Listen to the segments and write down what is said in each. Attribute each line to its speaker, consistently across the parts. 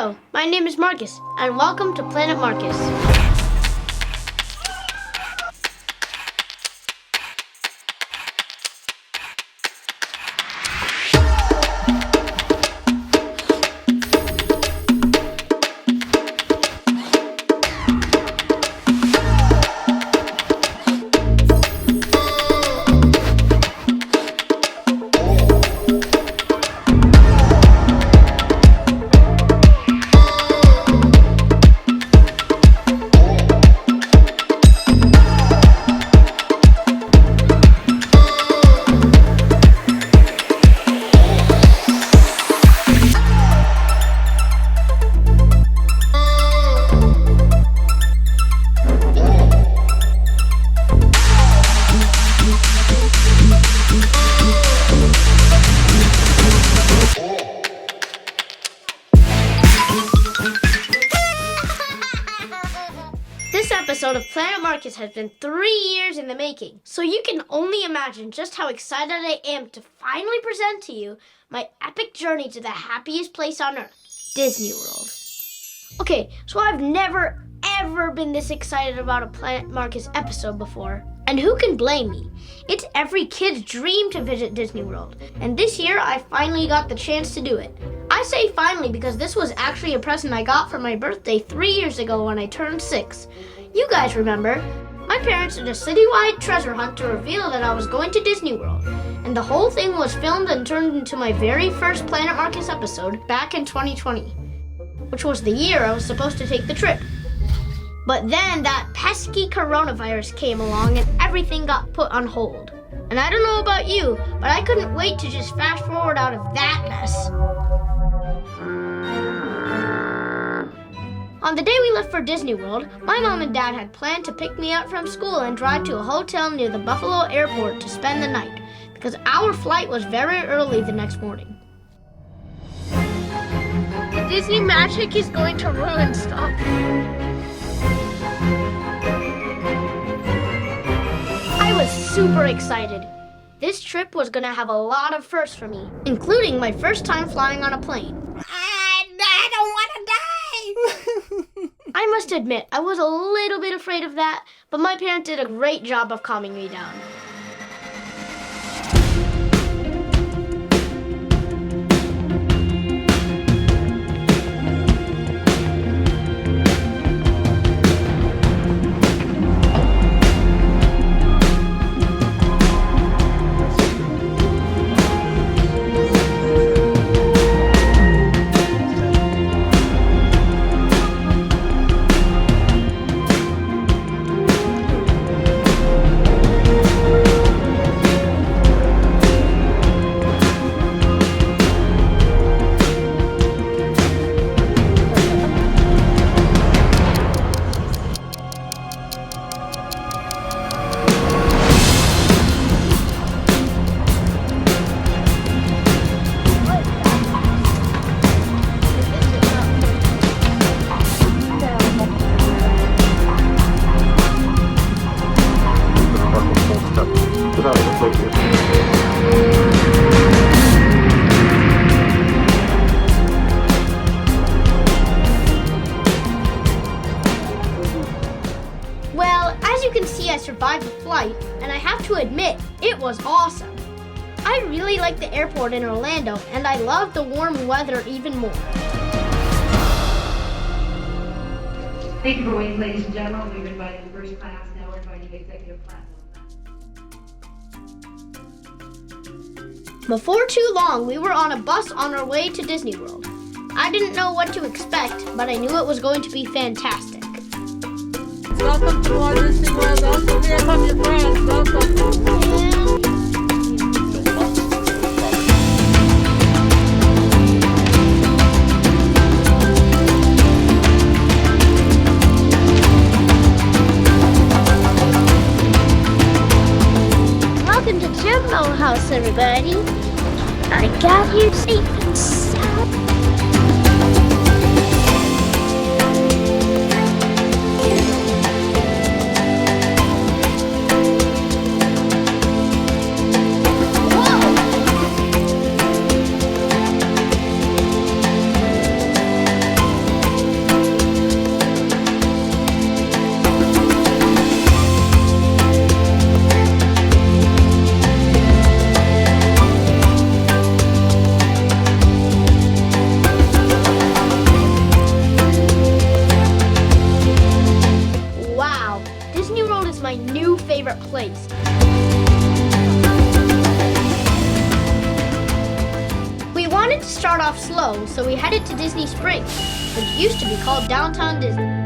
Speaker 1: Hello, my name is Marcus, and welcome to Planet Marcus. This episode of Planet Marcus has been 3 years in the making, so you can only imagine just how excited I am to finally present to you my epic journey to the happiest place on earth, Disney World. Okay, so I've never ever been this excited about a Planet Marcus episode before, and who can blame me? It's every kid's dream to visit Disney World, and this year I finally got the chance to do it. I say finally because this was actually a present I got for my birthday 3 years ago when I turned 6. You guys remember? My parents did a citywide treasure hunt to reveal that I was going to Disney World, and the whole thing was filmed and turned into my very first Planet Marcus episode back in 2020, which was the year I was supposed to take the trip. But then that pesky coronavirus came along and everything got put on hold. And I don't know about you, but I couldn't wait to just fast forward out of that mess. On the day we left for Disney World, my mom and dad had planned to pick me up from school and drive to a hotel near the Buffalo airport to spend the night, because our flight was very early the next morning. The Disney magic is going to ruin stuff. I was super excited. This trip was gonna have a lot of firsts for me, including my first time flying on a plane.
Speaker 2: I don't want to die!
Speaker 1: I must admit, I was a little bit afraid of that, but my parents did a great job of calming me down. Well, as you can see, I survived the flight, and I have to admit, it was awesome. I really liked the airport in Orlando, and I loved the warm weather even more.
Speaker 3: Thank you for waiting, ladies and gentlemen. We've invited the first class, now we're inviting the executive class.
Speaker 1: Before too long, we were on a bus on our way to Disney World. I didn't know what to expect, but I knew it was going to be fantastic.
Speaker 2: Welcome to Walt Disney World. Welcome, here come your friends. Welcome.
Speaker 1: Welcome to Jumbo House, everybody. I got you safe and sound. start off slow, so we headed to Disney Springs, which used to be called Downtown Disney.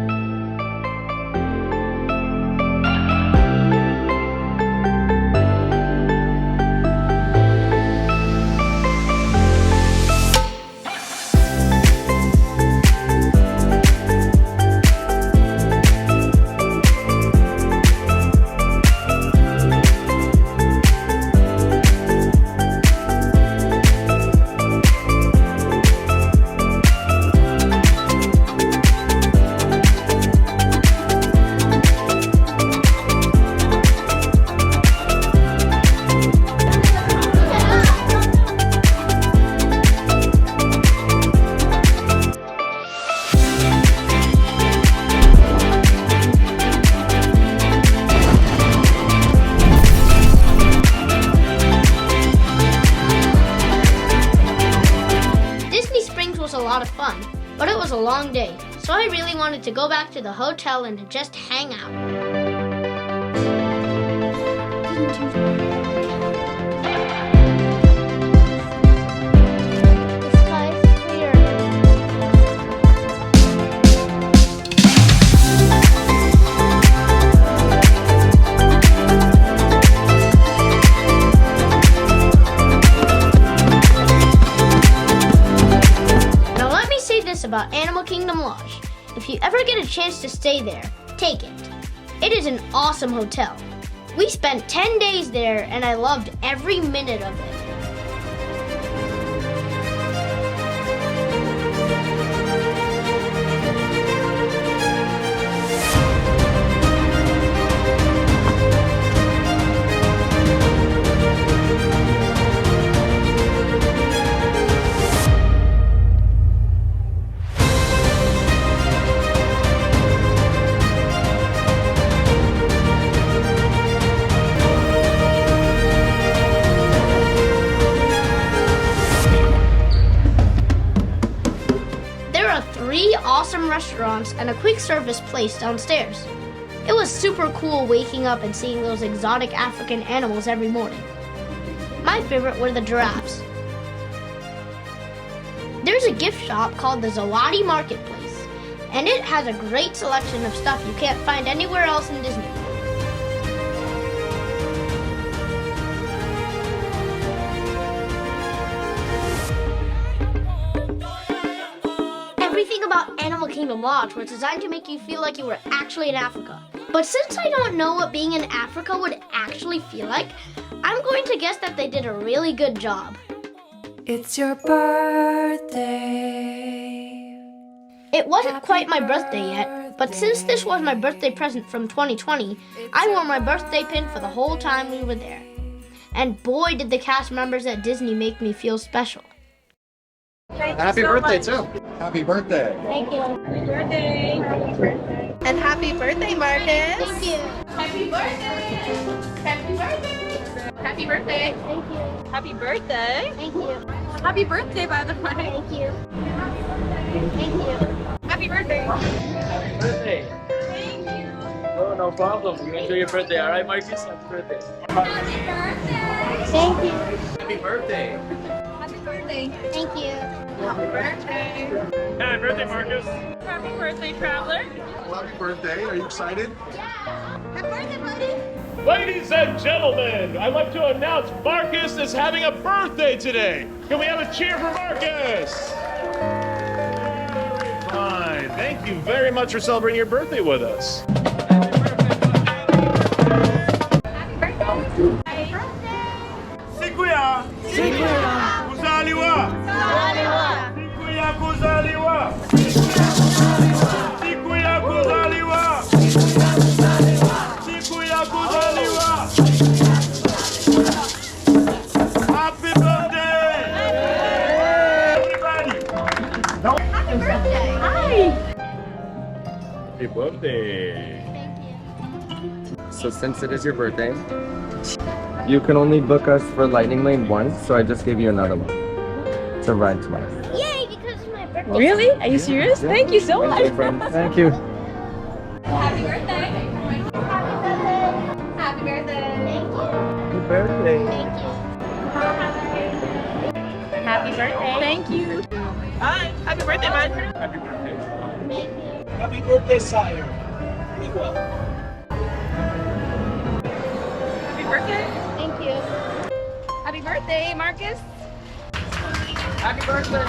Speaker 1: A lot of fun, but it was a long day, so I really wanted to go back to the hotel and just hang out. The sky's clear. About Animal Kingdom Lodge. If you ever get a chance to stay there, take it. It is an awesome hotel. We spent 10 days there and I loved every minute of it. Awesome restaurants and a quick service place downstairs. It was super cool waking up and seeing those exotic African animals every morning. My favorite were the giraffes. There's a gift shop called the Zawadi Marketplace, and it has a great selection of stuff you can't find anywhere else in Disney. Everything about Animal Kingdom Lodge was designed to make you feel like you were actually in Africa. But since I don't know what being in Africa would actually feel like, I'm going to guess that they did a really good job.
Speaker 4: It's your birthday.
Speaker 1: It wasn't quite my birthday yet, but since this was my birthday present from 2020, I wore my birthday pin for the whole time we were there. And boy, did the cast members at Disney make me feel special.
Speaker 5: Happy birthday, too. Happy birthday.
Speaker 1: Thank you.
Speaker 2: Happy birthday.
Speaker 4: And happy birthday, Marcus.
Speaker 1: Thank you.
Speaker 4: Happy birthday. Happy birthday. Happy birthday.
Speaker 1: Thank you.
Speaker 4: Happy birthday.
Speaker 1: Thank you.
Speaker 4: Happy birthday, by the way.
Speaker 1: Thank you. Thank you.
Speaker 4: Happy birthday.
Speaker 6: Happy birthday.
Speaker 4: Thank you.
Speaker 6: Oh, no problem. You enjoy your birthday, all right, Marcus? Happy birthday.
Speaker 4: Happy birthday.
Speaker 1: Thank you.
Speaker 6: Happy birthday.
Speaker 4: Happy birthday.
Speaker 1: Thank you.
Speaker 4: Happy birthday.
Speaker 6: Happy birthday, Marcus.
Speaker 4: Happy birthday, traveler.
Speaker 5: Well, happy birthday. Are you excited?
Speaker 4: Happy birthday, buddy.
Speaker 7: Ladies and gentlemen, I'd like to announce Marcus is having a birthday today. Can we have a cheer for Marcus? Very fine. Thank you very much for celebrating your birthday with us.
Speaker 8: Sikuya! Kuzaliwa! Sikuya kuzaliwa! Sikuya kuzaliwa! Sikuya kuzaliwa! Happy birthday! Everybody!
Speaker 4: Happy birthday. Hi.
Speaker 7: Happy birthday.
Speaker 5: So since it is your birthday, you can only book us for Lightning Lane once, so I just gave you another one to ride twice.
Speaker 1: Yay, because it's my birthday.
Speaker 2: Really? Are you serious? Thank you so much.
Speaker 5: Thank you, friend. Thank you.
Speaker 4: Happy birthday. Happy birthday.
Speaker 1: Thank you.
Speaker 5: Happy birthday.
Speaker 1: Thank you.
Speaker 4: Happy birthday. Thank you. Bye. Happy birthday, bud.
Speaker 6: Happy birthday.
Speaker 9: Happy birthday, sire. Be well.
Speaker 4: Happy birthday.
Speaker 1: Thank you.
Speaker 4: Happy birthday, Marcus.
Speaker 6: Happy birthday.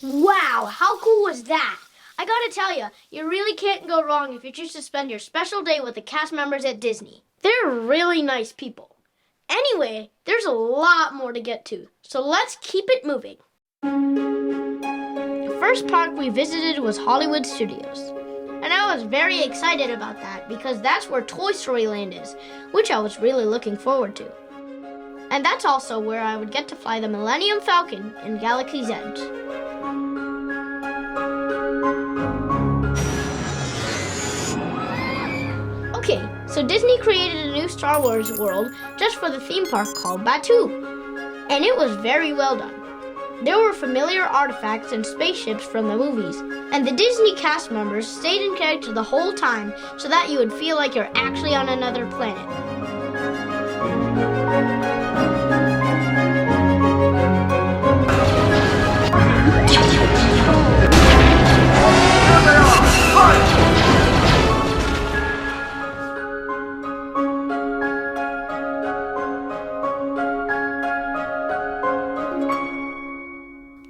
Speaker 1: Wow, how cool was that? I gotta tell you, you really can't go wrong if you choose to spend your special day with the cast members at Disney. They're really nice people. Anyway, there's a lot more to get to, so let's keep it moving. The first park we visited was Hollywood Studios. And I was very excited about that because that's where Toy Story Land is, which I was really looking forward to. And that's also where I would get to fly the Millennium Falcon in Galaxy's Edge. Okay, so Disney created a new Star Wars world just for the theme park called Batuu. And it was very well done. There were familiar artifacts and spaceships from the movies, and the Disney cast members stayed in character the whole time so that you would feel like you're actually on another planet.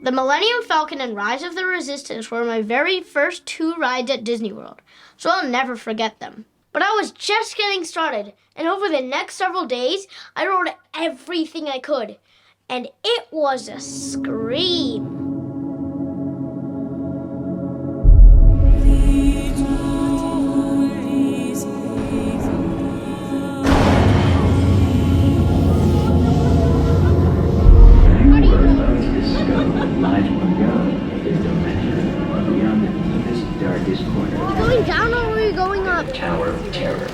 Speaker 1: The Millennium Falcon and Rise of the Resistance were my very first 2 rides at Disney World, so I'll never forget them. But I was just getting started, and over the next several days, I rode everything I could, and it was a scream. Are we going down or are we going up?
Speaker 10: Tower of Terror.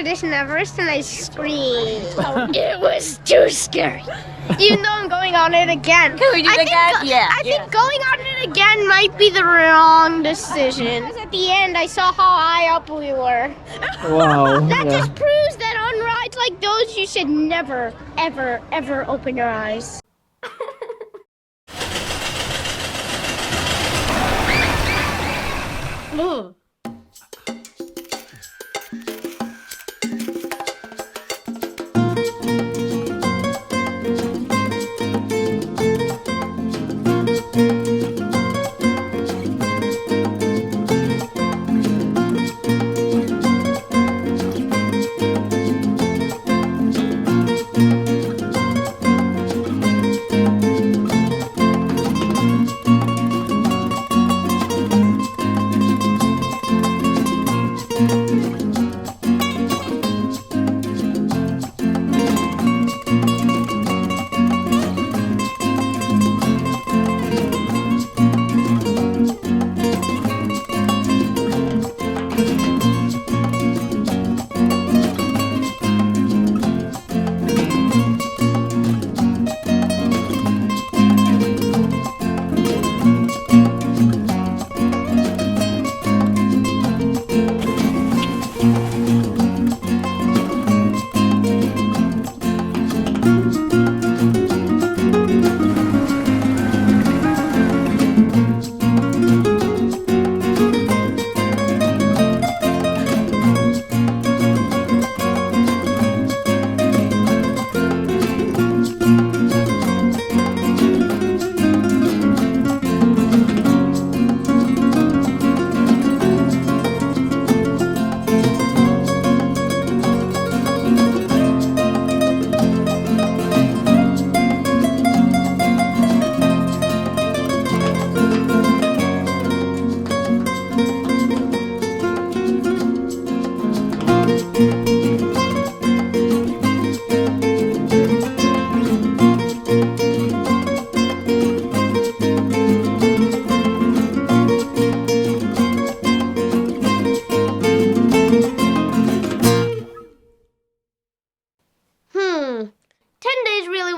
Speaker 1: audition at first and I screamed. It was too scary. Even though I'm going on it again.
Speaker 4: Can we do it again?
Speaker 1: I think going on it again might be the wrong decision. Because at the end, I saw how high up we were.
Speaker 5: Wow.
Speaker 1: That just proves that on rides like those, you should never, ever, ever open your eyes. Ugh.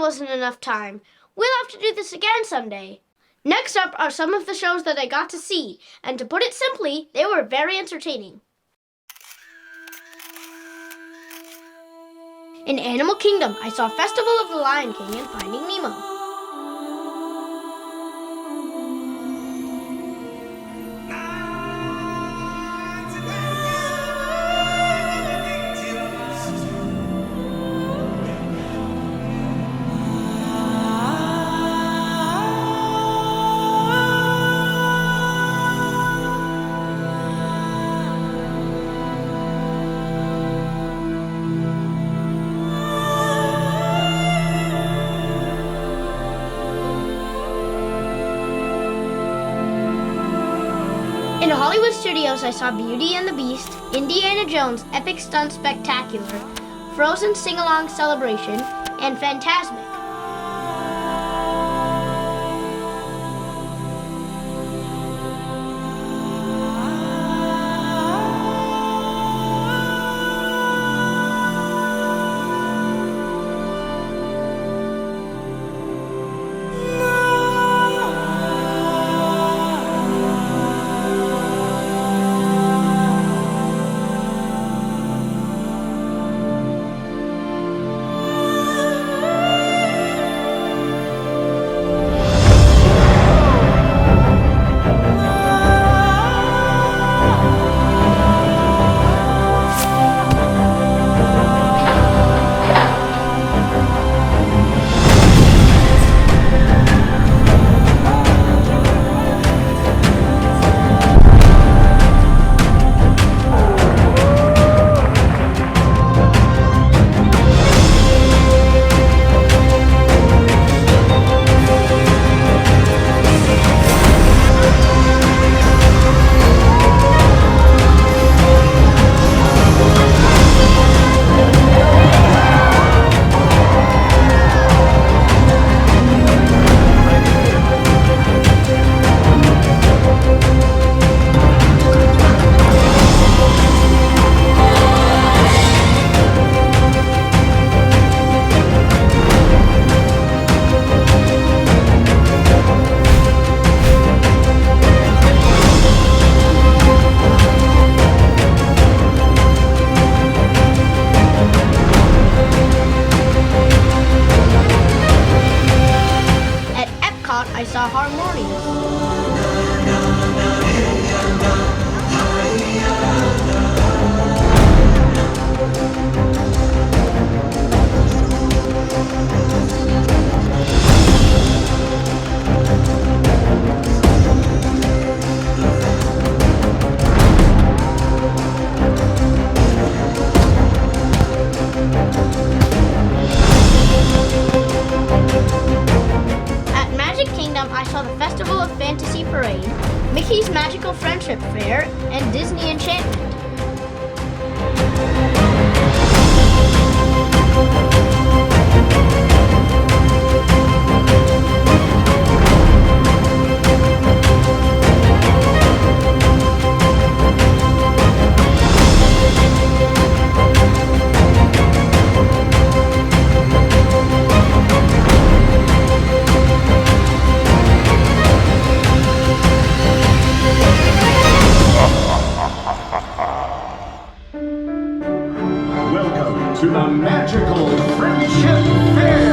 Speaker 1: Wasn't enough time. We'll have to do this again someday. Next up are some of the shows that I got to see, and to put it simply, they were very entertaining. In Animal Kingdom, I saw Festival of the Lion King and Finding Nemo. In Hollywood Studios, I saw Beauty and the Beast, Indiana Jones Epic Stunt Spectacular, Frozen Sing-Along Celebration, and Fantasmic. I saw harmonious. I saw the Festival of Fantasy Parade, Mickey's Magical Friendship Fair, and Disney Enchantment.
Speaker 10: Welcome to the Magical Friendship Fair!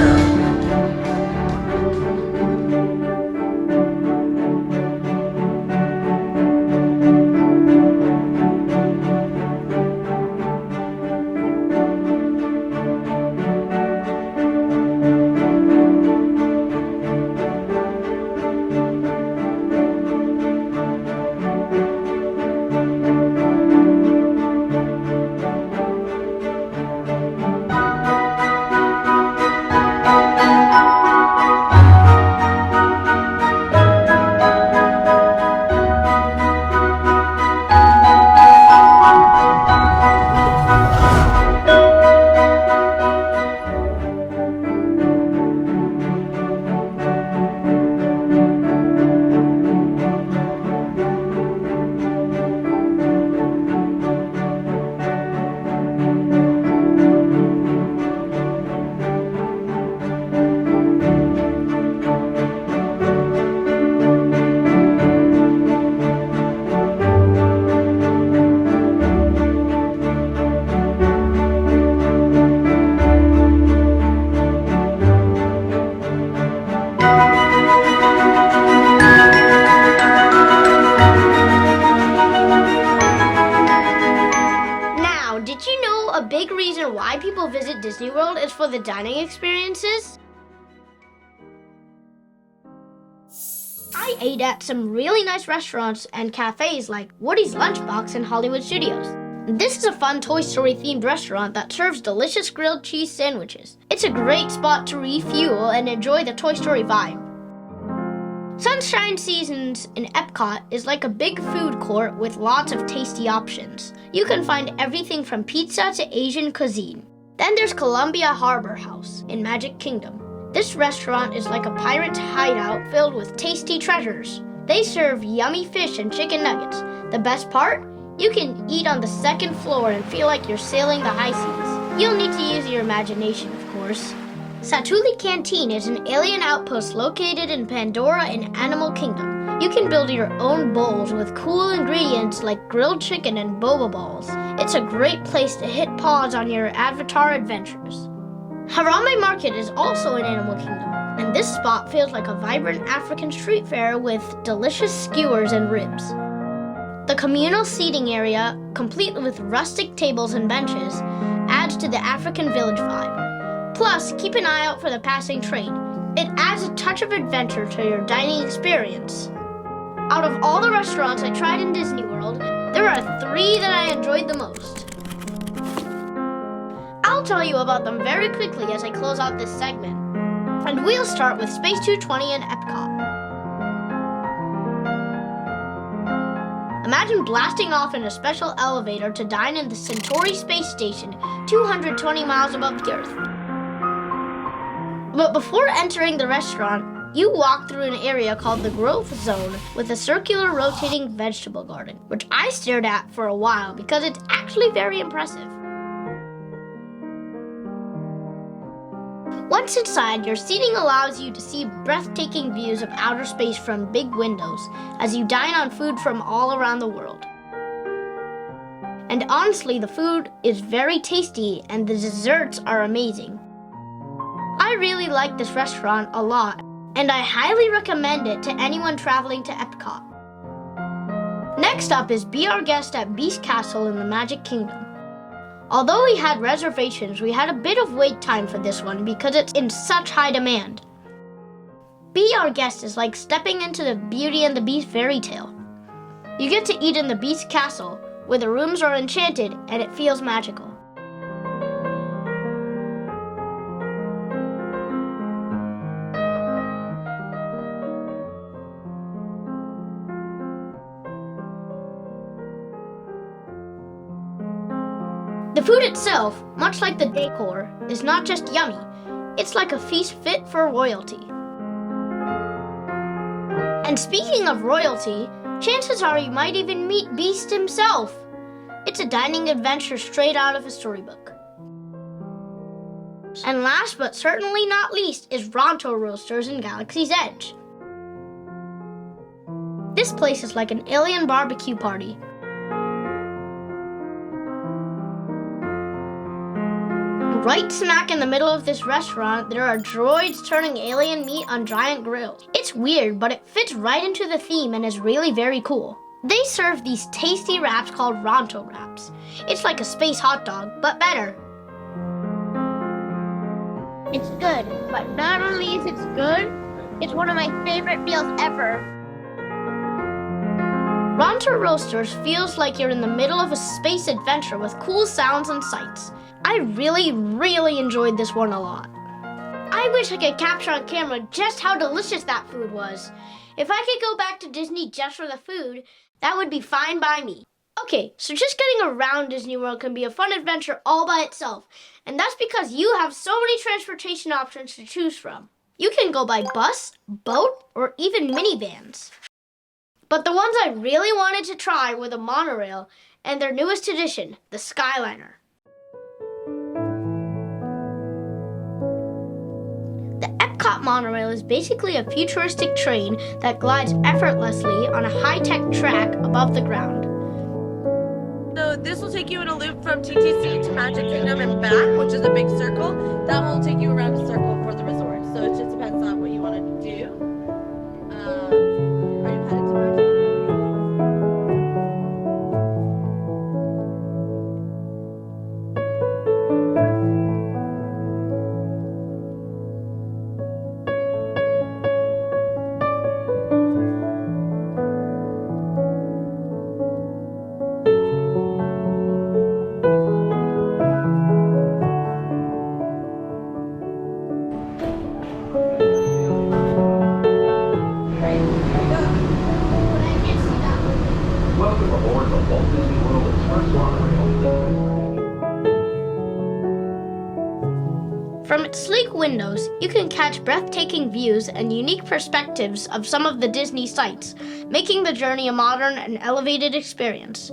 Speaker 10: A big reason why people visit Disney World is for the dining experiences. I ate at some really nice restaurants and cafes like Woody's Lunchbox in Hollywood Studios. This is a fun Toy Story themed restaurant that serves delicious grilled cheese sandwiches. It's a great spot to refuel and enjoy the Toy Story vibe. Sunshine Seasons in Epcot is like a big food court with lots of tasty options. You can find everything from pizza to Asian cuisine. Then there's Columbia Harbor House in Magic Kingdom. This restaurant is like a pirate's hideout filled with tasty treasures. They serve yummy fish and chicken nuggets. The best part? You can eat on the second floor and feel like you're sailing the high seas. You'll need to use your imagination, of course. Satuli Canteen is an alien outpost located in Pandora in Animal Kingdom. You can build your own bowls with cool ingredients like grilled chicken and boba balls. It's a great place to hit pause on your Avatar adventures. Harambe Market is also in Animal Kingdom, and this spot feels like a vibrant African street fair with delicious skewers and ribs. The communal seating area, complete with rustic tables and benches, adds to the African village vibe. Plus, keep an eye out for the passing train. It adds a touch of adventure to your dining experience. Out of all the restaurants I tried in Disney World, there are 3 that I enjoyed the most. I'll tell you about them very quickly as I close out this segment. And we'll start with Space 220 in Epcot. Imagine blasting off in a special elevator to dine in the Centauri space station, 220 miles above the Earth. But before entering the restaurant, you walk through an area called the Growth Zone with a circular rotating vegetable garden, which I stared at for a while because it's actually very impressive. Once inside, your seating allows you to see breathtaking views of outer space from big windows as you dine on food from all around the world. And honestly, the food is very tasty and the desserts are amazing. I really like this restaurant a lot, and I highly recommend it to anyone traveling to Epcot. Next up is Be Our Guest at Beast Castle in the Magic Kingdom. Although we had reservations, we had a bit of wait time for this one because it's in such high demand. Be Our Guest is like stepping into the Beauty and the Beast fairy tale. You get to eat in the Beast Castle, where the rooms are enchanted and it feels magical. The food itself, much like the decor, is not just yummy, it's like a feast fit for royalty. And speaking of royalty, chances are you might even meet Beast himself. It's a dining adventure straight out of a storybook. And last but certainly not least is Ronto Roasters in Galaxy's Edge. This place is like an alien barbecue party. Right smack in the middle of this restaurant, there are droids turning alien meat on giant grills. It's weird, but it fits right into the theme and is really very cool. They serve these tasty wraps called Ronto wraps. It's like a space hot dog, but better.
Speaker 1: It's good, but not only is it good, it's one of my favorite meals ever.
Speaker 10: Ronto Roasters feels like you're in the middle of a space adventure with cool sounds and sights. I really enjoyed this one a lot. I wish I could capture on camera just how delicious that food was. If I could go back to Disney just for the food, that would be fine by me. Okay, so just getting around Disney World can be a fun adventure all by itself, and that's because you have so many transportation options to choose from. You can go by bus, boat, or even minivans. But the ones I really wanted to try were the monorail and their newest addition, the Skyliner. The Epcot monorail is basically a futuristic train that glides effortlessly on a high-tech track above the ground.
Speaker 2: So this will take you in a loop from TTC to Magic Kingdom and back, which is a big circle. That will take you around a circle for the resort. So it just depends on what you want to do. Are you headed to Magic Kingdom?
Speaker 11: Welcome aboard the Walt Disney World Express monorail.
Speaker 10: From its sleek windows, you can catch breathtaking views and unique perspectives of some of the Disney sights, making the journey a modern and elevated experience.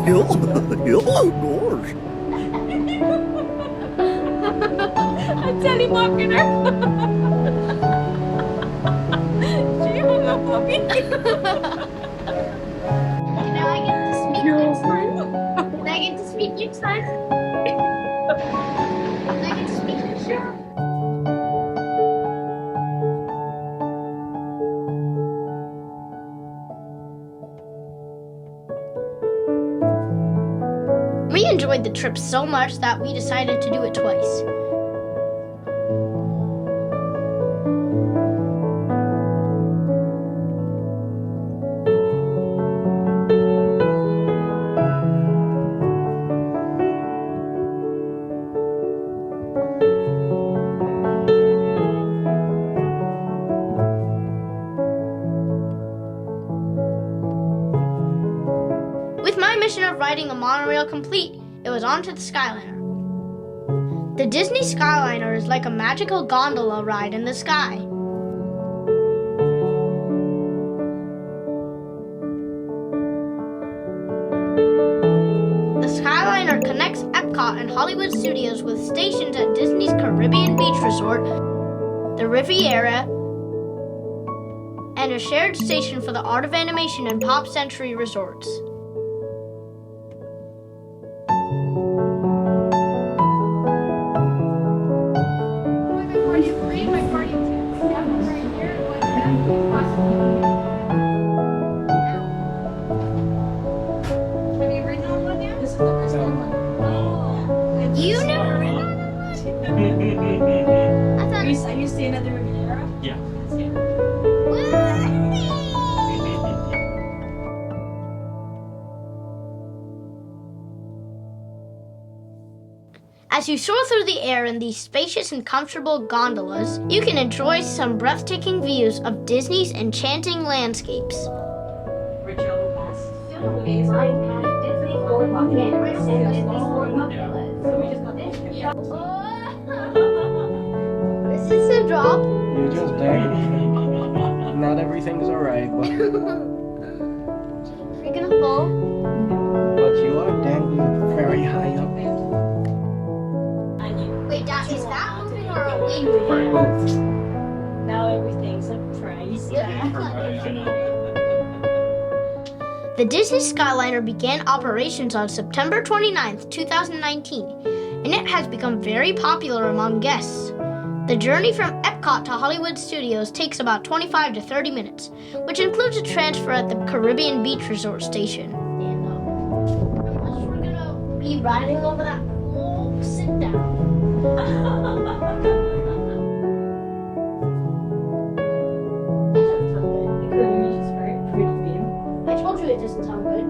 Speaker 12: Hello, doors.
Speaker 4: A telemarketer. She hung up on me.
Speaker 1: Now I get to speak next time. Can I get to speak next time? Can I get to speak next time?
Speaker 10: We enjoyed the trip so much that we decided to do it twice. With my mission of riding a monorail complete, it was on to the Skyliner. The Disney Skyliner is like a magical gondola ride in the sky. The Skyliner connects Epcot and Hollywood Studios with stations at Disney's Caribbean Beach Resort, the Riviera, and a shared station for the Art of Animation and Pop Century resorts. You never ridden on one? I thought
Speaker 4: Are you staying at the Riviera?
Speaker 6: Yeah.
Speaker 10: As you soar through the air in these spacious and comfortable gondolas, you can enjoy some breathtaking views of Disney's enchanting landscapes. Is this a drop?
Speaker 5: You just dang. Not everything's alright, but
Speaker 10: You're gonna fall?
Speaker 5: you are dangling very high up.
Speaker 10: Wait, Dad, is that moving or are we moving?
Speaker 4: Now everything's a price.
Speaker 10: The Disney Skyliner began operations on September 29th, 2019, and it has become very popular among guests. The journey from Epcot to Hollywood Studios takes about 25 to 30 minutes, which includes a transfer at the Caribbean Beach Resort station. Unless we're gonna be riding over that cool sit down. I told you it doesn't sound good.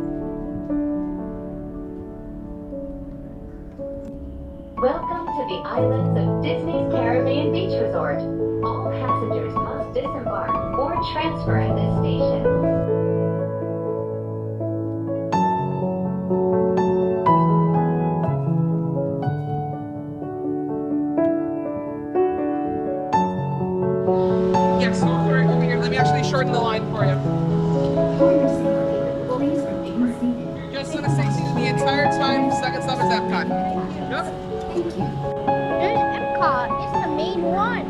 Speaker 13: Welcome to the islands of Disney's Caribbean Beach Resort. All passengers must disembark or transfer at this station.
Speaker 14: Yes, over here. Let me actually shorten the line for you. Just want to stay seated the entire time. Second stop is Epcot. Yep.
Speaker 10: There's Epcot. It's the main one.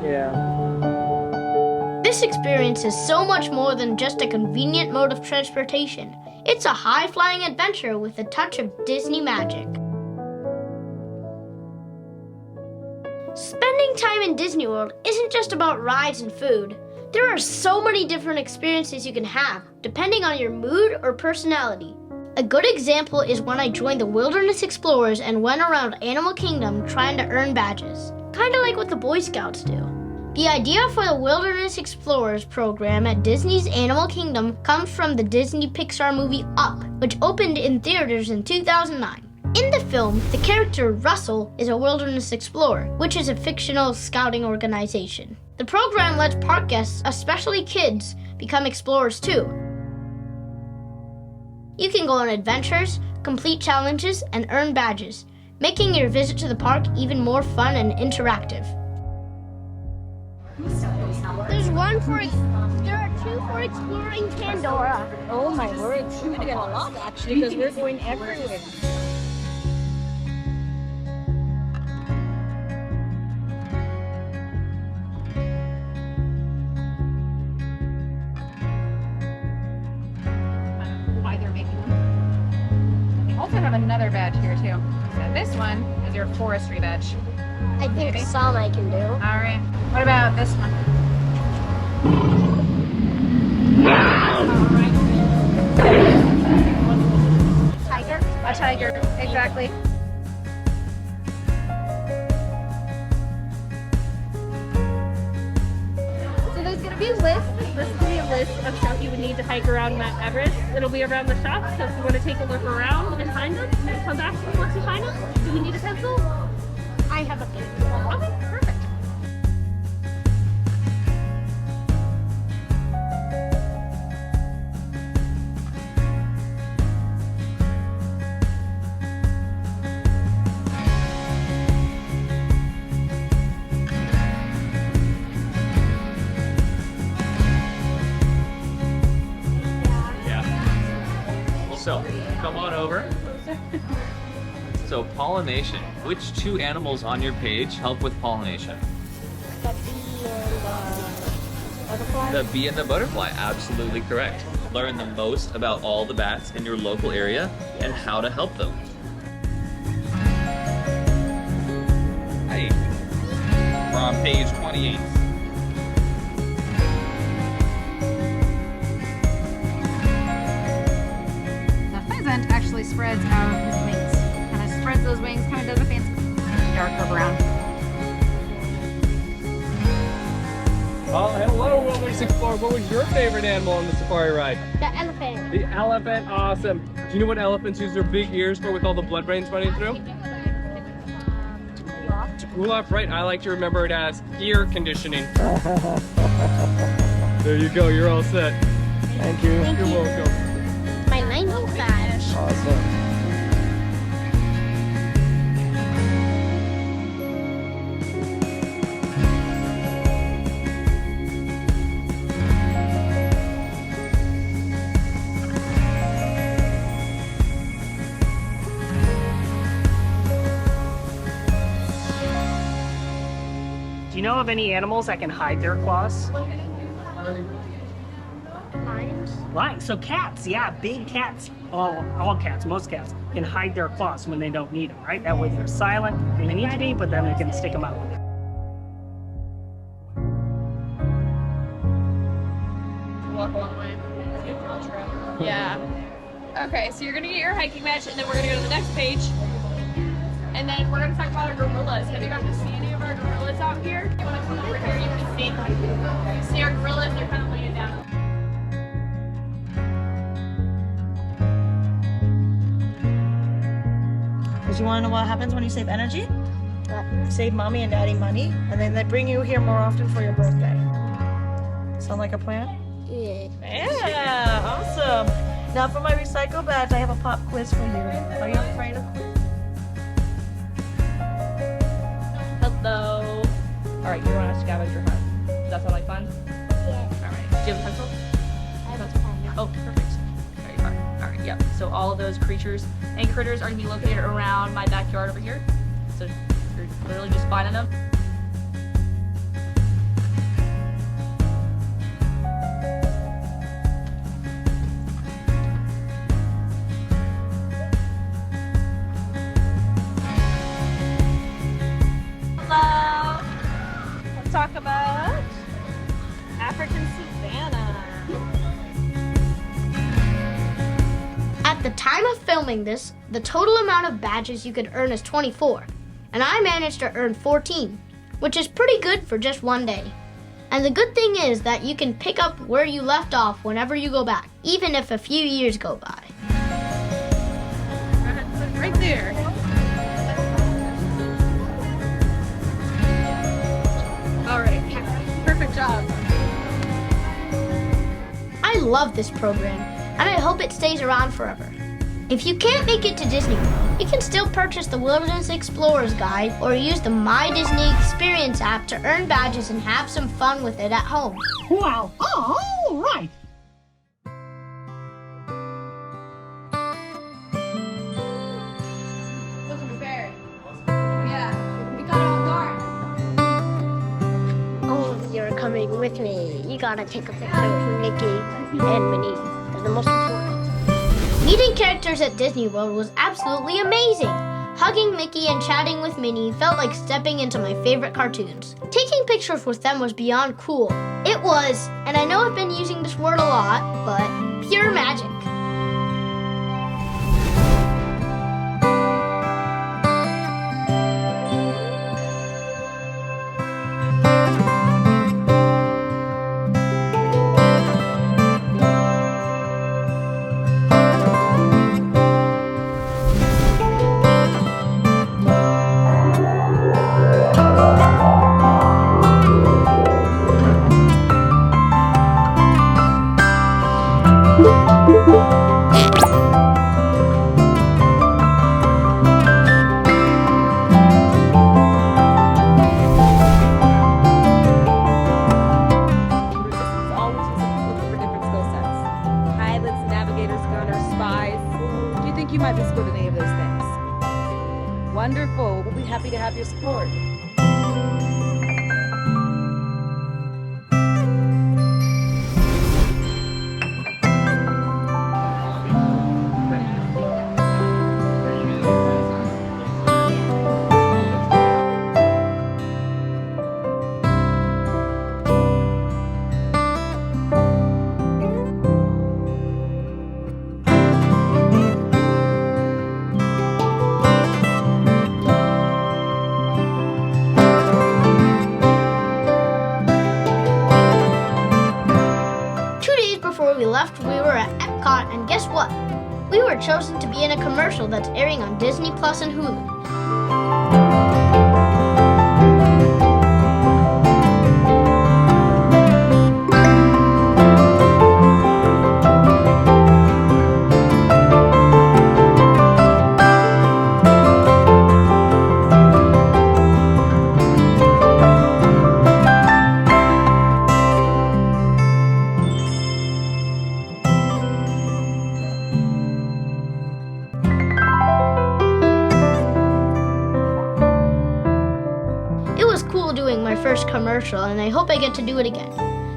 Speaker 5: Yeah.
Speaker 10: This experience is so much more than just a convenient mode of transportation. It's a high-flying adventure with a touch of Disney magic. Spending time in Disney World isn't just about rides and food. There are so many different experiences you can have, depending on your mood or personality. A good example is when I joined the Wilderness Explorers and went around Animal Kingdom trying to earn badges. Kinda like what the Boy Scouts do. The idea for the Wilderness Explorers program at Disney's Animal Kingdom comes from the Disney Pixar movie Up, which opened in theaters in 2009. In the film, the character Russell is a wilderness explorer, which is a fictional scouting organization. The program lets park guests, especially kids, become explorers too. You can go on adventures, complete challenges, and earn badges, making your visit to the park even more fun and interactive. There are two for exploring Pandora.
Speaker 4: Oh my word, we're gonna get a lot actually because we're going everywhere.
Speaker 15: Why they're making them. We also have another badge here too. So this one is your forestry badge.
Speaker 10: I think some I can do.
Speaker 15: All right. What about this one?
Speaker 10: Tiger?
Speaker 15: A tiger, exactly.
Speaker 4: So there's gonna be a list. This is gonna be a list of stuff you would need to hike around Mount Everest. It'll be around the shop, so if you want to take a look around and find them, and come back to me once you find them. Do we need a pencil?
Speaker 10: I have a pencil.
Speaker 4: Okay, perfect.
Speaker 6: So, come on over. So, pollination. Which two animals on your page help with pollination?
Speaker 4: Butterfly?
Speaker 6: The bee and the butterfly, absolutely correct. Learn the most about all the bats in your local area and how to help them. Hey, we're on page 28.
Speaker 15: The pheasant actually spreads out his wings. Kind of spreads those wings, kind of does a fancy darker brown.
Speaker 16: Oh, hello, Wilderness Explorer. What was your favorite animal on the safari ride?
Speaker 10: The elephant.
Speaker 16: The elephant, awesome. Do you know what elephants use their big ears for with all the blood brains running through? To cool off, right? I like to remember it as ear conditioning. There you go, you're all set.
Speaker 5: Thank you.
Speaker 16: You're welcome.
Speaker 10: My 90s badge.
Speaker 5: Awesome.
Speaker 9: Do you know of any animals that can hide their claws? Lions. So cats, yeah, big cats, all cats, most cats, can hide their claws when they don't need them, right? That way they're silent when they need to be, but then they can stick them out.
Speaker 2: Walk a long way. Yeah. Okay, so you're gonna get your hiking match, and then we're gonna go to the next page. And then we're gonna talk about our gorillas. Have you gotten to see any of our gorillas out here? You wanna come over here, you can see our gorillas, they're kind of laying down.
Speaker 17: Because you want to know what happens when you save energy? You save mommy and daddy money, and then they bring you here more often for your birthday. Sound like a plan?
Speaker 10: Yeah.
Speaker 17: Yeah, awesome. Now for my recycle badge, I have a pop quiz for you. Are you afraid of quiz?
Speaker 2: Hello.
Speaker 4: All right, you want a scavenger hunt? Does that sound like fun?
Speaker 10: Yeah.
Speaker 2: All right. Do you have a pencil?
Speaker 10: I have a pen.
Speaker 2: Oh, perfect. There you are. All right, yep. So all of those creatures and critters are gonna be located around my backyard over here. So you're literally just finding them. Hello. Let's talk about African savanna.
Speaker 10: At the time of filming this, the total amount of badges you could earn is 24, and I managed to earn 14, which is pretty good for just one day. And the good thing is that you can pick up where you left off whenever you go back, even if a few years go by.
Speaker 2: Right there. All right. Perfect job.
Speaker 10: I love this program, and I hope it stays around forever. If you can't make it to Disney World, you can still purchase the Wilderness Explorer's Guide or use the My Disney Experience app to earn badges and have some fun with it at home.
Speaker 9: Wow, all right.
Speaker 2: Wasn't prepared. Yeah. We got it on guard.
Speaker 10: Oh, you're coming with me. You gotta take a picture with Mickey and Minnie. They're the most important. Meeting characters at Disney World was absolutely amazing. Hugging Mickey and chatting with Minnie felt like stepping into my favorite cartoons. Taking pictures with them was beyond cool. It was, and I know I've been using this word a lot, but pure magic.
Speaker 17: You might be skilled in any of those things. Wonderful. We'll be happy to have your support.
Speaker 10: before we left, we were at Epcot, and guess what? We were chosen to be in a commercial that's airing on Disney Plus and Hulu. It was cool doing my first commercial, and I hope I get to do it again.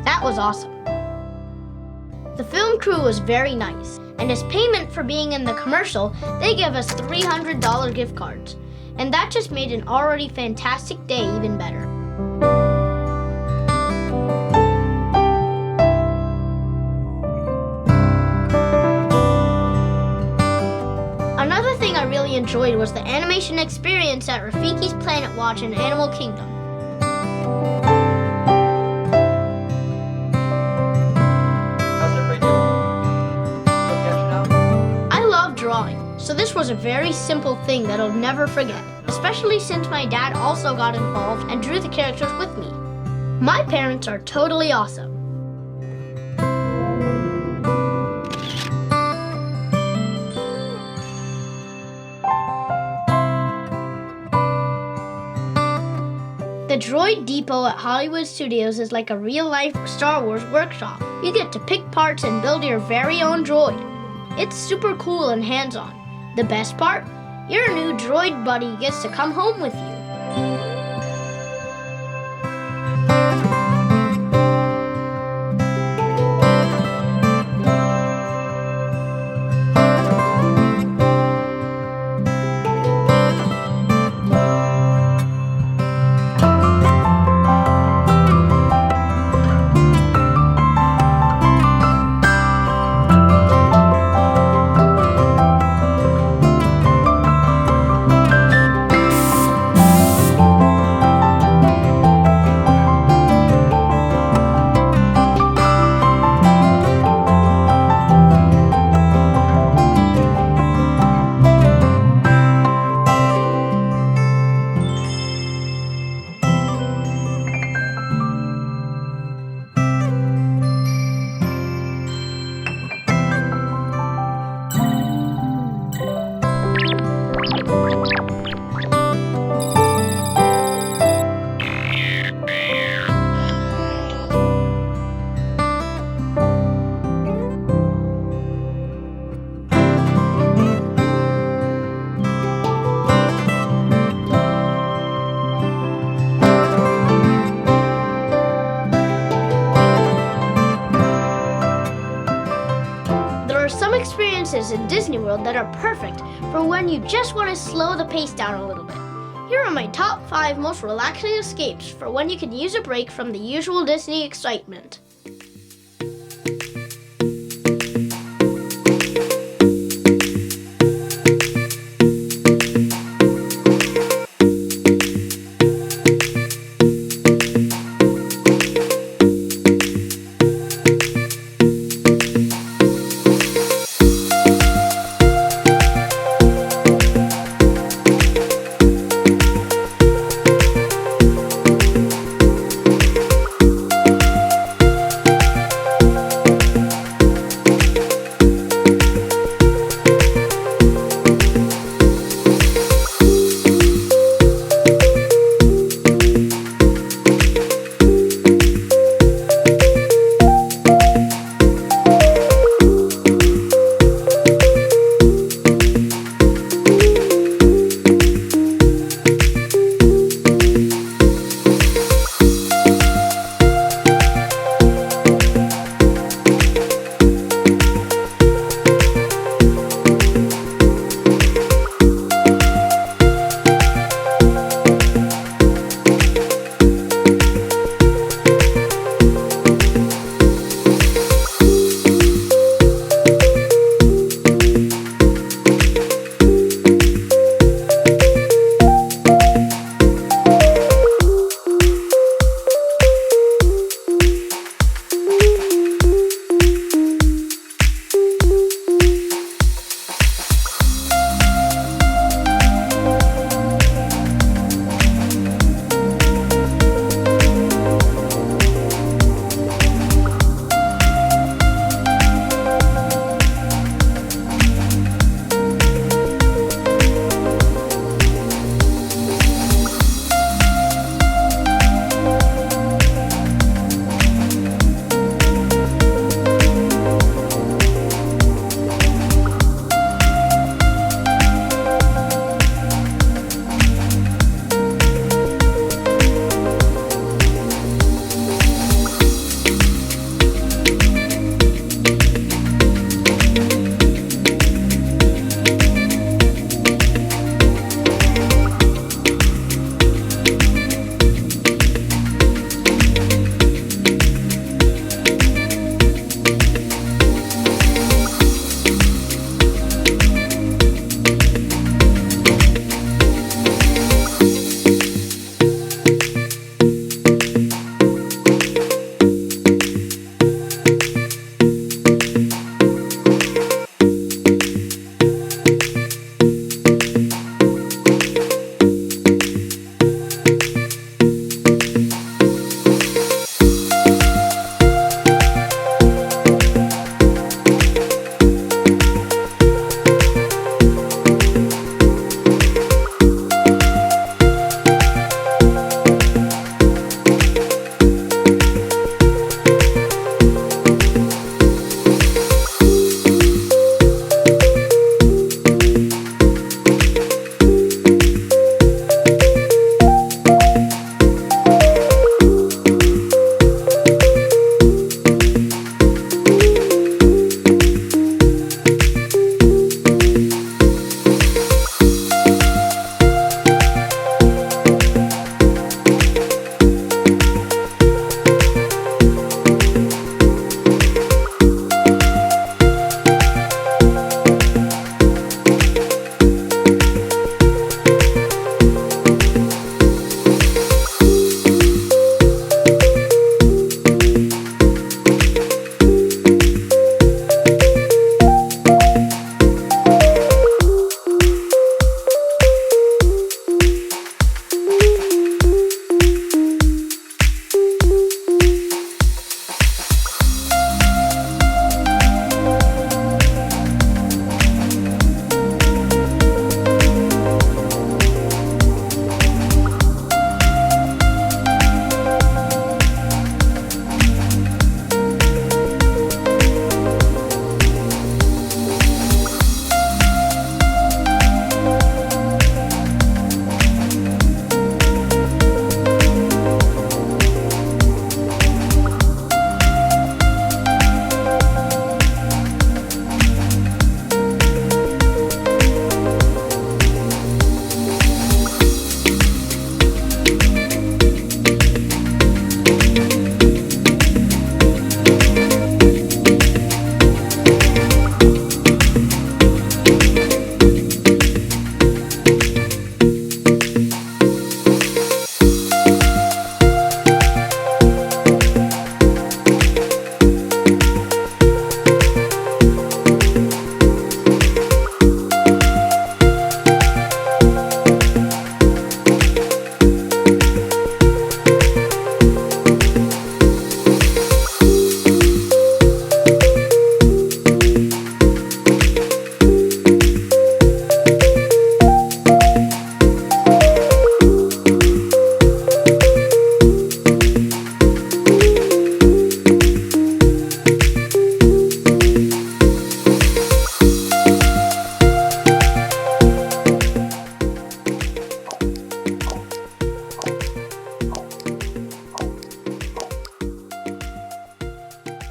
Speaker 10: That was awesome. The film crew was very nice, and as payment for being in the commercial, they gave us $300 gift cards. And that just made an already fantastic day even better. Another thing I really enjoyed was the animation experience at Rafiki's Planet Watch in Animal Kingdom. I love drawing, so this was a very simple thing that I'll never forget, especially since my dad also got involved and drew the characters with me. My parents are totally awesome. The Droid Depot at Hollywood Studios is like a real-life Star Wars workshop. You get to pick parts and build your very own droid. It's super cool and hands-on. The best part? Your new droid buddy gets to come home with you. Experiences in Disney World that are perfect for when you just want to slow the pace down a little bit. Here are my top 5 most relaxing escapes for when you can use a break from the usual Disney excitement.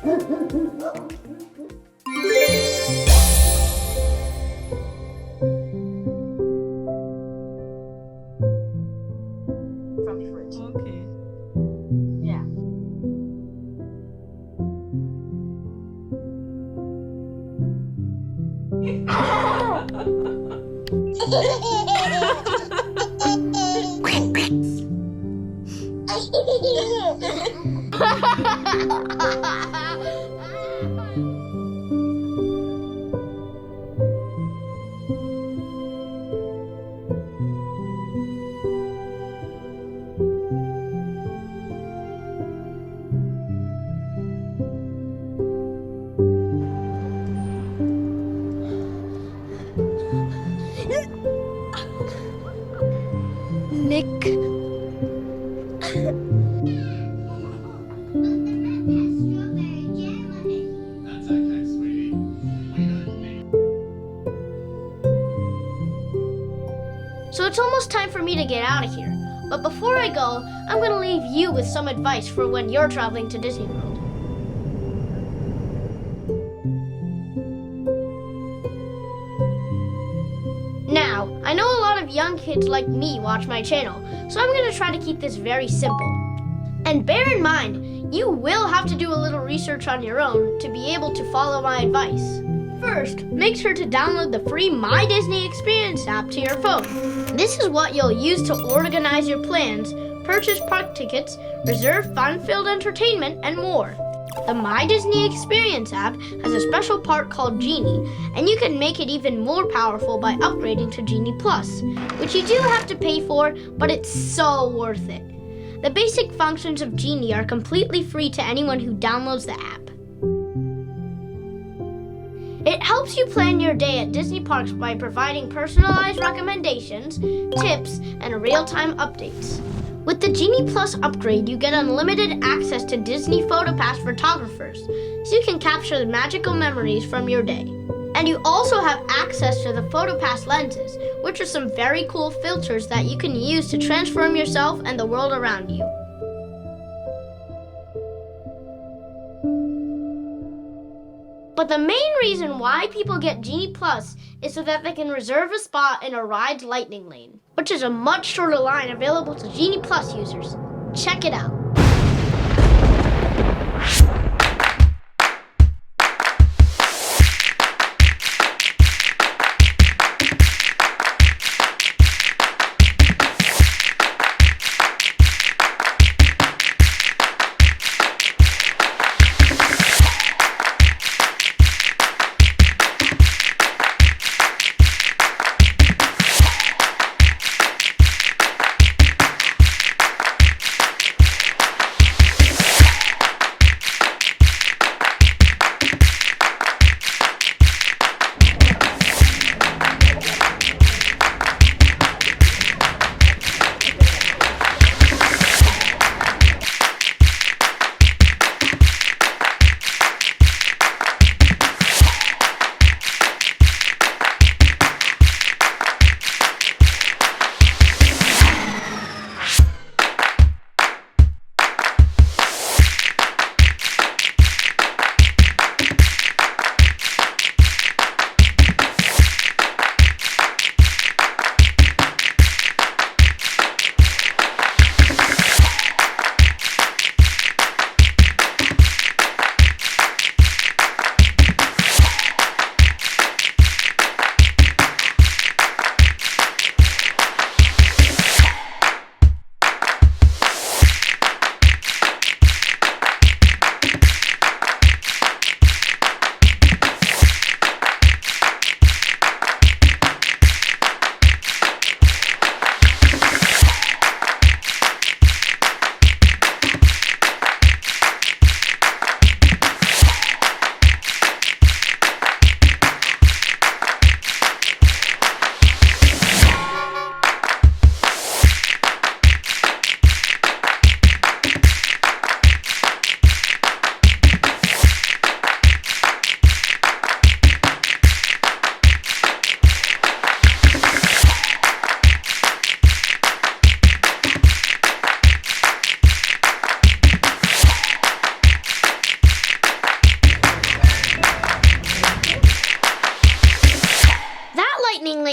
Speaker 17: From the fridge.
Speaker 2: Okay.
Speaker 17: Yeah.
Speaker 10: Nick. So it's almost time for me to get out of here. But before I go, I'm going to leave you with some advice for when you're traveling to Disney World. Now, I know a lot of young kids like me watch my channel, so I'm going to try to keep this very simple. And bear in mind, you will have to do a little research on your own to be able to follow my advice. First, make sure to download the free My Disney Experience app to your phone. This is what you'll use to organize your plans, purchase park tickets, reserve fun-filled entertainment, and more. The My Disney Experience app has a special part called Genie, and you can make it even more powerful by upgrading to Genie Plus, which you do have to pay for, but it's so worth it. The basic functions of Genie are completely free to anyone who downloads the app. It helps you plan your day at Disney parks by providing personalized recommendations, tips, and real-time updates. With the Genie Plus upgrade, you get unlimited access to Disney PhotoPass photographers, so you can capture the magical memories from your day. And you also have access to the PhotoPass lenses, which are some very cool filters that you can use to transform yourself and the world around you. But the main reason why people get Genie Plus is so that they can reserve a spot in a ride's lightning lane, which is a much shorter line available to Genie Plus users. Check it out.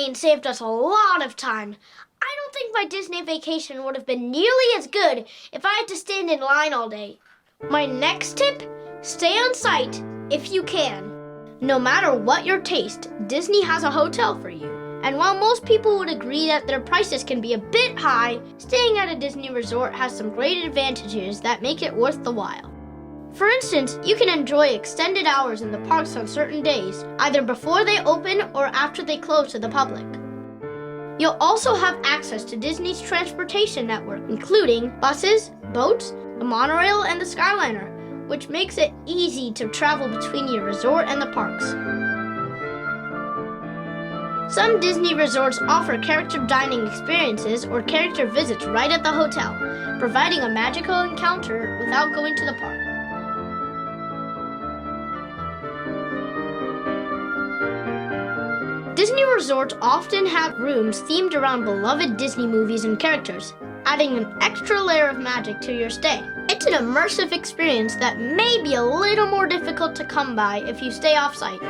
Speaker 1: lane saved us a lot of time. I don't think my Disney vacation would have been nearly as good if I had to stand in line all day. My next tip, stay on site if you can. No matter what your taste, Disney has a hotel for you. And while most people would agree that their prices can be a bit high, staying at a Disney resort has some great advantages that make it worth the while. For instance, you can enjoy extended hours in the parks on certain days, either before they open or after they close to the public. You'll also have access to Disney's transportation network, including buses, boats, the monorail, and the Skyliner, which makes it easy to travel between your resort and the parks. Some Disney resorts offer character dining experiences or character visits right at the hotel, providing a magical encounter without going to the park. Disney resorts often have rooms themed around beloved Disney movies and characters, adding an extra layer of magic to your stay. It's an immersive experience that may be a little more difficult to come by if you stay off-site.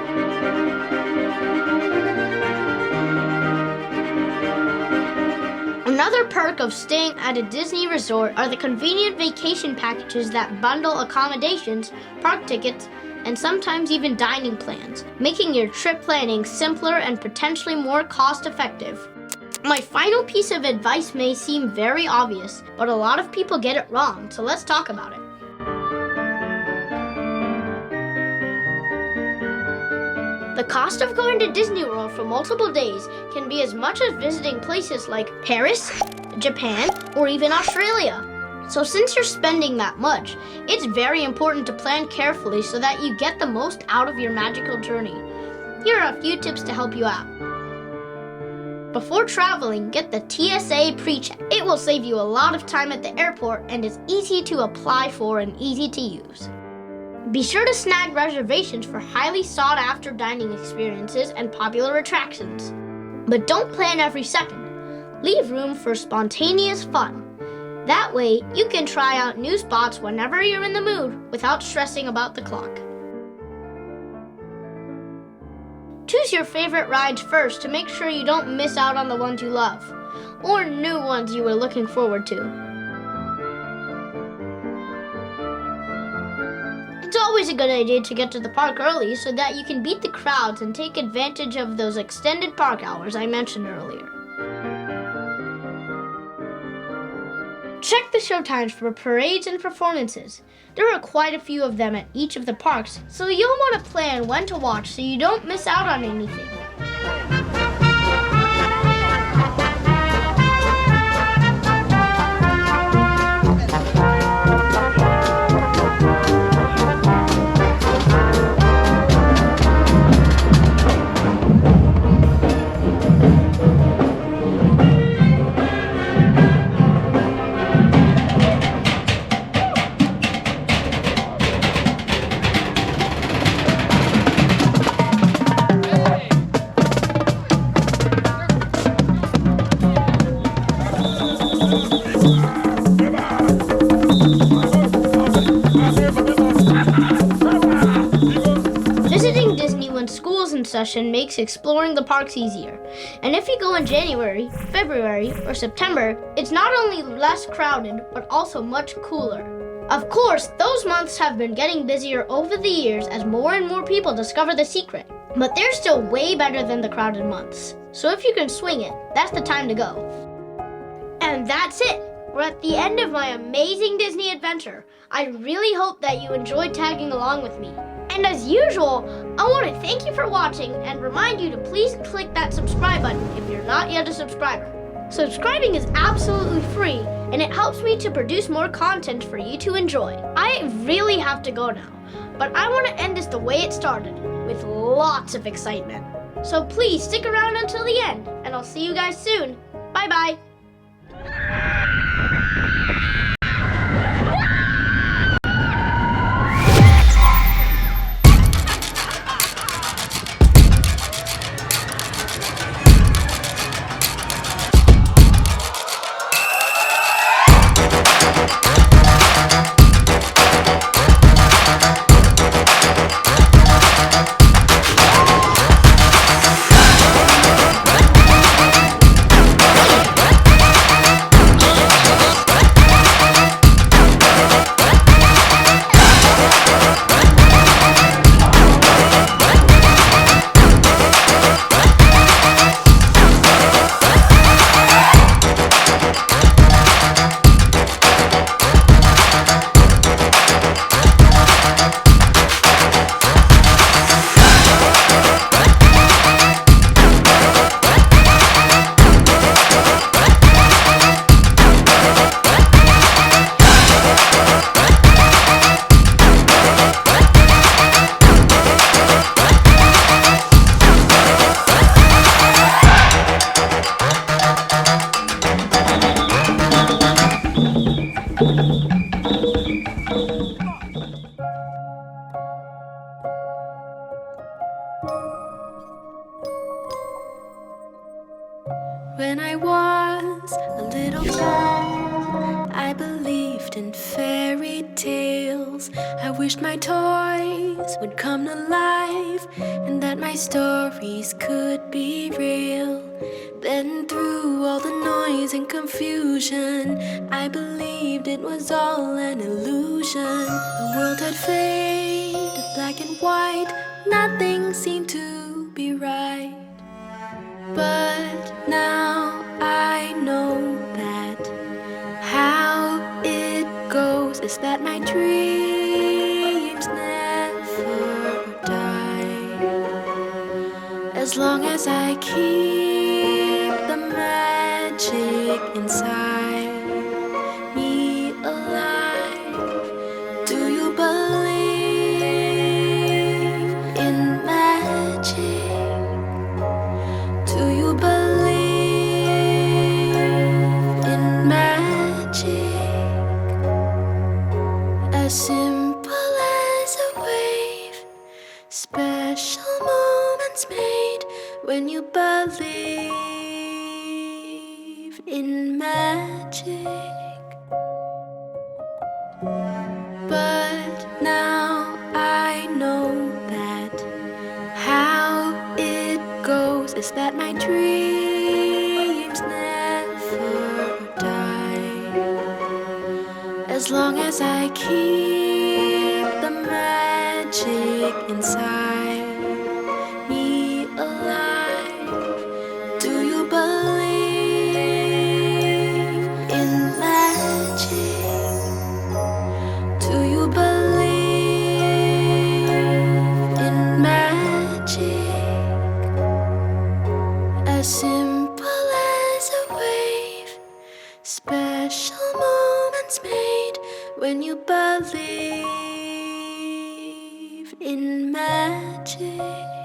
Speaker 1: Another perk of staying at a Disney resort are the convenient vacation packages that bundle accommodations, park tickets, and sometimes even dining plans, making your trip planning simpler and potentially more cost-effective. My final piece of advice may seem very obvious, but a lot of people get it wrong, so let's talk about it. The cost of going to Disney World for multiple days can be as much as visiting places like Paris, Japan, or even Australia. So since you're spending that much, it's very important to plan carefully so that you get the most out of your magical journey. Here are a few tips to help you out. Before traveling, get the TSA pre-check. It will save you a lot of time at the airport and is easy to apply for and easy to use. Be sure to snag reservations for highly sought-after dining experiences and popular attractions. But don't plan every second. Leave room for spontaneous fun. That way, you can try out new spots whenever you're in the mood without stressing about the clock. Choose your favorite rides first to make sure you don't miss out on the ones you love, or new ones you were looking forward to. It's always a good idea to get to the park early so that you can beat the crowds and take advantage of those extended park hours I mentioned earlier. Check the showtimes for parades and performances. There are quite a few of them at each of the parks, so you'll want to plan when to watch so you don't miss out on anything. Visiting Disney when school's in session makes exploring the parks easier. And if you go in January, February, or September, it's not only less crowded, but also much cooler. Of course, those months have been getting busier over the years as more and more people discover the secret. But they're still way better than the crowded months. So if you can swing it, that's the time to go. And that's it. We're at the end of my amazing Disney adventure. I really hope that you enjoyed tagging along with me. And as usual, I want to thank you for watching and remind you to please click that subscribe button if you're not yet a subscriber. Subscribing is absolutely free and it helps me to produce more content for you to enjoy. I really have to go now, but I want to end this the way it started, with lots of excitement. So please stick around until the end, and I'll see you guys soon. Bye-bye.
Speaker 18: When I was a little girl, I believed in fairy tales. I wished my toys would come to life and that my stories could be real. Then through all the noise and confusion, I believed it was all an illusion. The world had faded black and white, nothing seemed to be right. But now I know that how it goes is that my dreams never die. As long as I keep the magic inside me alive. Do you believe in magic? Do you believe in magic? As simple as a wave, special moments made when you believe in magic. But now I know that how it goes is that my dreams never die. As long as I keep the magic inside me alive. Do you believe in magic? Do you believe in magic? As simple as a wave, special moments made when you believe in magic.